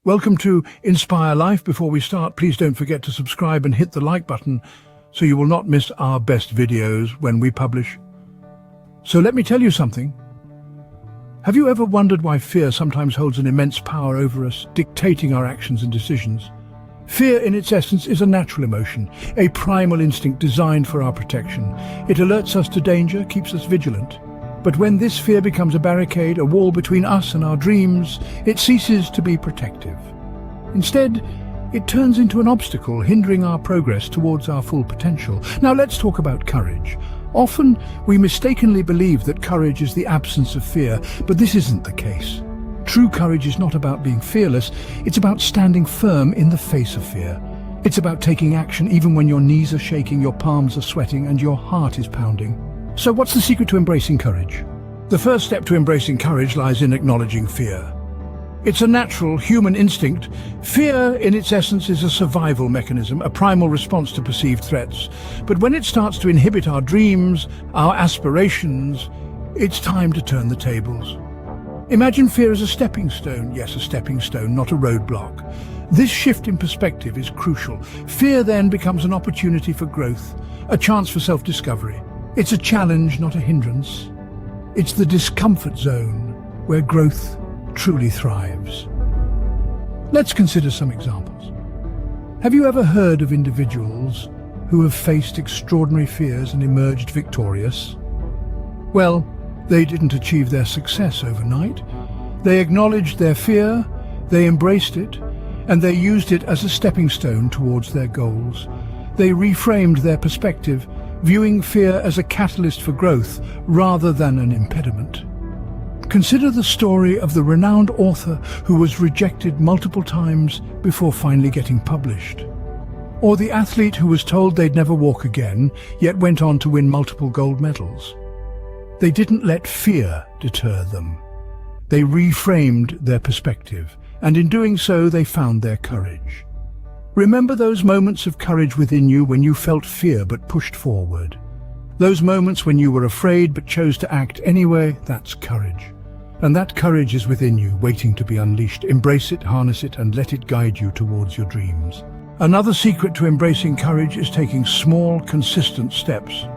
Welcome to Inspire Life. Before we start, please don't forget to subscribe and hit the like button so you will not miss our best videos when we publish. So let me tell you something. Have you ever wondered why fear sometimes holds an immense power over us, dictating our actions and decisions? Fear, in its essence, is a natural emotion, a primal instinct designed for our protection. It alerts us to danger, keeps us vigilant. But when this fear becomes a barricade, a wall between us and our dreams, it ceases to be protective. Instead, it turns into an obstacle, hindering our progress towards our full potential. Now let's talk about courage. Often, we mistakenly believe that courage is the absence of fear, but this isn't the case. True courage is not about being fearless, it's about standing firm in the face of fear. It's about taking action even when your knees are shaking, your palms are sweating, and your heart is pounding. So what's the secret to embracing courage? The first step to embracing courage lies in acknowledging fear. It's a natural human instinct. Fear, in its essence, is a survival mechanism, a primal response to perceived threats. But when it starts to inhibit our dreams, our aspirations, it's time to turn the tables. Imagine fear as a stepping stone. Yes, a stepping stone, not a roadblock. This shift in perspective is crucial. Fear then becomes an opportunity for growth, a chance for self-discovery. It's a challenge, not a hindrance. It's the discomfort zone where growth truly thrives. Let's consider some examples. Have you ever heard of individuals who have faced extraordinary fears and emerged victorious? Well, they didn't achieve their success overnight. They acknowledged their fear, they embraced it, and they used it as a stepping stone towards their goals. They reframed their perspective, viewing fear as a catalyst for growth rather than an impediment. Consider the story of the renowned author who was rejected multiple times before finally getting published. Or the athlete who was told they'd never walk again, yet went on to win multiple gold medals. They didn't let fear deter them. They reframed their perspective, and in doing so they found their courage. Remember those moments of courage within you when you felt fear but pushed forward. Those moments when you were afraid but chose to act anyway, that's courage. And that courage is within you, waiting to be unleashed. Embrace it, harness it, and let it guide you towards your dreams. Another secret to embracing courage is taking small, consistent steps.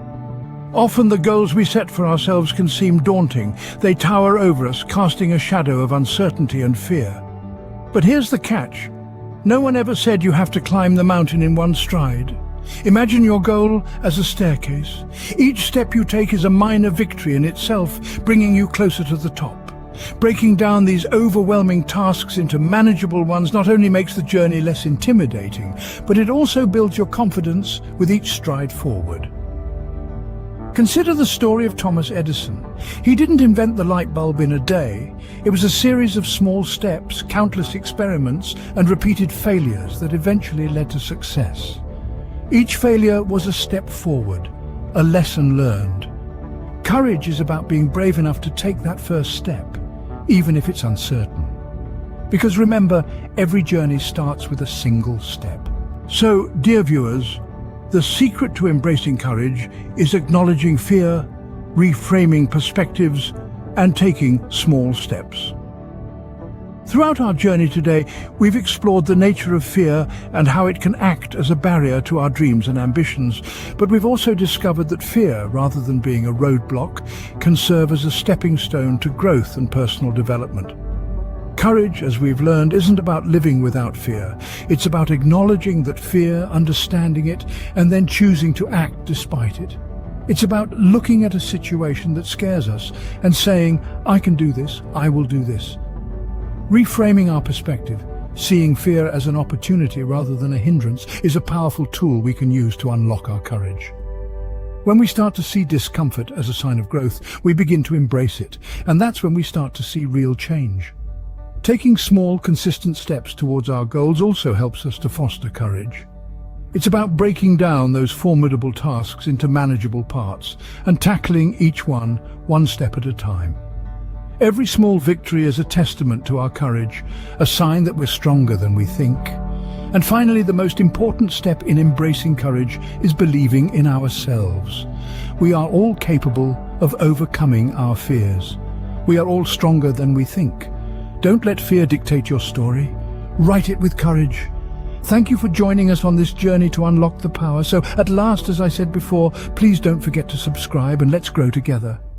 Often the goals we set for ourselves can seem daunting. They tower over us, casting a shadow of uncertainty and fear. But here's the catch. No one ever said you have to climb the mountain in one stride. Imagine your goal as a staircase. Each step you take is a minor victory in itself, bringing you closer to the top. Breaking down these overwhelming tasks into manageable ones not only makes the journey less intimidating, but it also builds your confidence with each stride forward. Consider the story of Thomas Edison. He didn't invent the light bulb in a day. It was a series of small steps, countless experiments, and repeated failures that eventually led to success. Each failure was a step forward, a lesson learned. Courage is about being brave enough to take that first step, even if it's uncertain. Because remember, every journey starts with a single step. So, dear viewers, the secret to embracing courage is acknowledging fear, reframing perspectives, and taking small steps. Throughout our journey today, we've explored the nature of fear and how it can act as a barrier to our dreams and ambitions. But we've also discovered that fear, rather than being a roadblock, can serve as a stepping stone to growth and personal development. Courage, as we've learned, isn't about living without fear. It's about acknowledging that fear, understanding it, and then choosing to act despite it. It's about looking at a situation that scares us and saying, I can do this, I will do this. Reframing our perspective, seeing fear as an opportunity rather than a hindrance, is a powerful tool we can use to unlock our courage. When we start to see discomfort as a sign of growth, we begin to embrace it, and that's when we start to see real change. Taking small, consistent steps towards our goals also helps us to foster courage. It's about breaking down those formidable tasks into manageable parts and tackling each one step at a time. Every small victory is a testament to our courage, a sign that we're stronger than we think. And finally, the most important step in embracing courage is believing in ourselves. We are all capable of overcoming our fears. We are all stronger than we think. Don't let fear dictate your story. Write it with courage. Thank you for joining us on this journey to unlock the power. So at last, as I said before, please don't forget to subscribe and let's grow together.